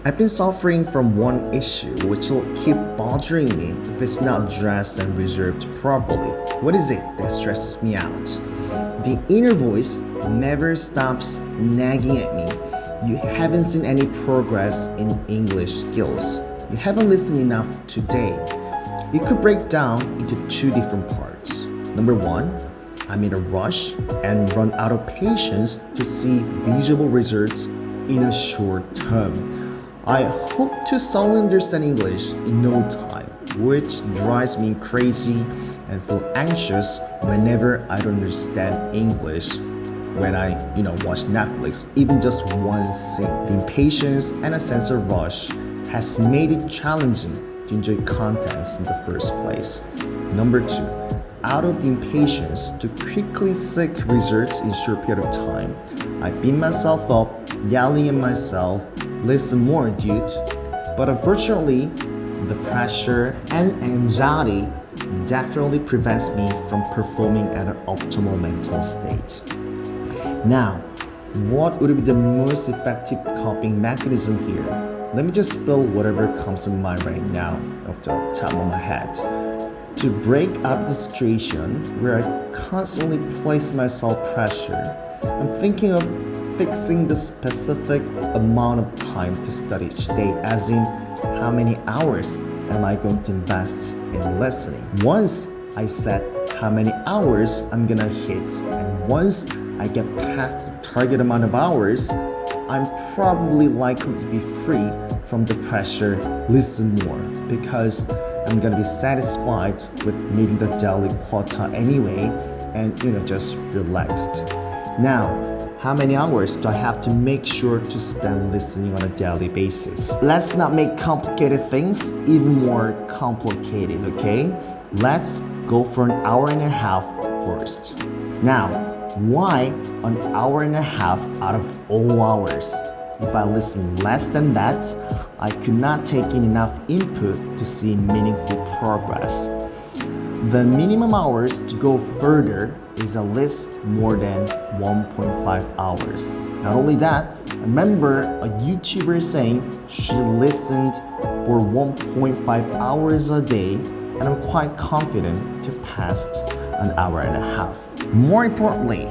I've been suffering from one issue which will keep bothering me if it's not addressed and resolved properly. What is it that stresses me out? The inner voice never stops nagging at me. You haven't seen any progress in English skills. You haven't listened enough today. It could break down into two different parts. Number one, I'm in a rush and run out of patience to see visible results in a short term. I hope to suddenly understand English in no time, which drives me crazy and feel anxious whenever I don't understand English when I watch Netflix, even just one scene. The impatience and a sense of rush has made it challenging to enjoy contents in the first place. Number two, out of the impatience to quickly seek results in a short period of time, I beat myself up, yelling at myself, listen more, dude. But unfortunately, the pressure and anxiety definitely prevents me from performing at an optimal mental state. Now, what would be the most effective coping mechanism here? Let me just spill whatever comes to mind right now off the top of my head. To break out of the situation where I constantly place myself pressure, I'm thinking of fixing the specific amount of time to study each day, as in how many hours am I going to invest in listening. Once I set how many hours I'm gonna hit, and once I get past the target amount of hours, I'm probably likely to be free from the pressure, listen more, because I'm gonna be satisfied with meeting the daily quota anyway, and just relaxed. Now, how many hours do I have to make sure to spend listening on a daily basis? Let's not make complicated things even more complicated, okay? Let's go for an hour and a half first. Now, why an hour and a half out of all hours? If I listen less than that, I could not take in enough input to see meaningful progress. The minimum hours to go further is at least more than 1.5 hours. Not only that, I remember a YouTuber saying she listened for 1.5 hours a day, and I'm quite confident to pass an hour and a half. More importantly,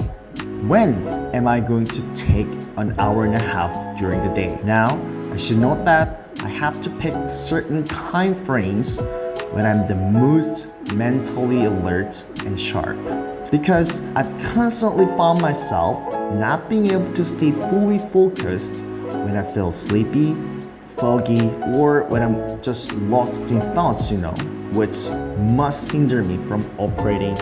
when am I going to take an hour and a half during the day? Now, I should note that I have to pick certain time frames when I'm the most mentally alert and sharp. Because I've constantly found myself not being able to stay fully focused when I feel sleepy, foggy, or when I'm just lost in thoughts, which must hinder me from operating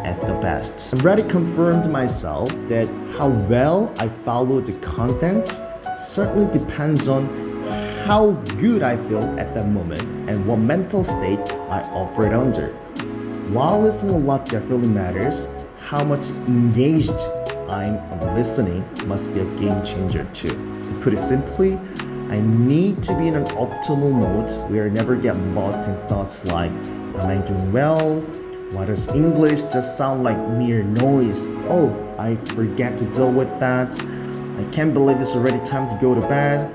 at the best. I've already confirmed myself that how well I follow the content certainly depends on how good I feel at that moment and what mental state I operate under. While listening a lot definitely matters, how much engaged I'm on listening must be a game changer too. To put it simply, I need to be in an optimal mode where I never get lost in thoughts like, am I doing well? Why does English just sound like mere noise? Oh, I forget to deal with that. I can't believe it's already time to go to bed.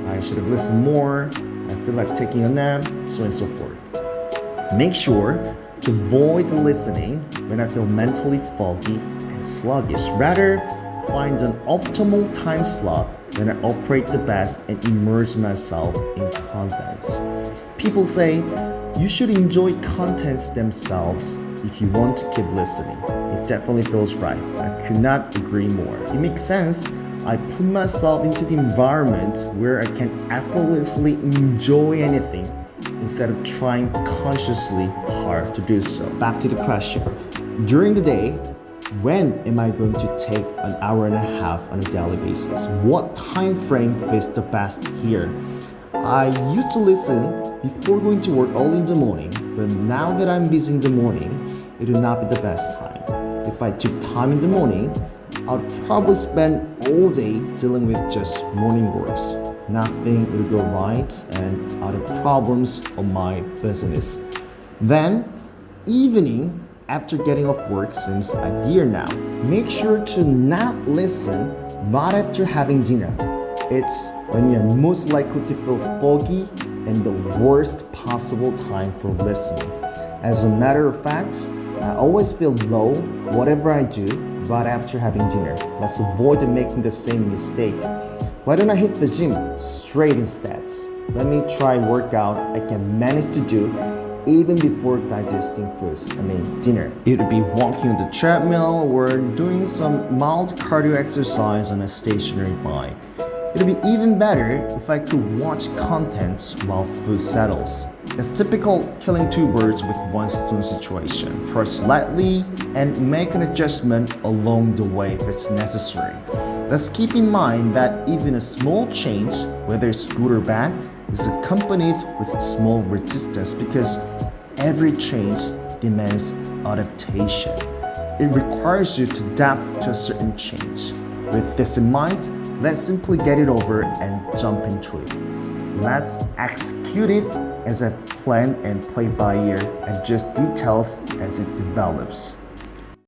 I should have listened more. I feel like taking a nap, so on and so forth. Make sure to avoid listening when I feel mentally foggy and sluggish. Rather, find an optimal time slot when I operate the best and immerse myself in contents. People say you should enjoy contents themselves if you want to keep listening. It definitely feels right. I could not agree more. It makes sense. I put myself into the environment where I can effortlessly enjoy anything instead of trying consciously hard to do so. Back to the question. During the day, when am I going to take an hour and a half on a daily basis? What time frame fits the best here? I used to listen before going to work early in the morning, but now that I'm busy in the morning, it will not be the best time. If I took time in the morning, I'd probably spend all day dealing with just morning works. Nothing will go right and other problems on my business. Then, evening after getting off work seems ideal now. Make sure to not listen right after having dinner. It's when you're most likely to feel foggy and the worst possible time for listening. As a matter of fact, I always feel low whatever I do right after having dinner. Let's avoid making the same mistake. Why don't I hit the gym straight instead? Let me try workout I can manage to do even before digesting dinner. It would be walking on the treadmill or doing some mild cardio exercise on a stationary bike. It would be even better if I could watch content while food settles. It's typical killing two birds with one stone situation. Approach lightly and make an adjustment along the way if it's necessary. Let's keep in mind that even a small change, whether it's good or bad, is accompanied with small resistance because every change demands adaptation. It requires you to adapt to a certain change. With this in mind, let's simply get it over and jump into it. Let's execute it as I've planned and play by ear, adjust details as it develops.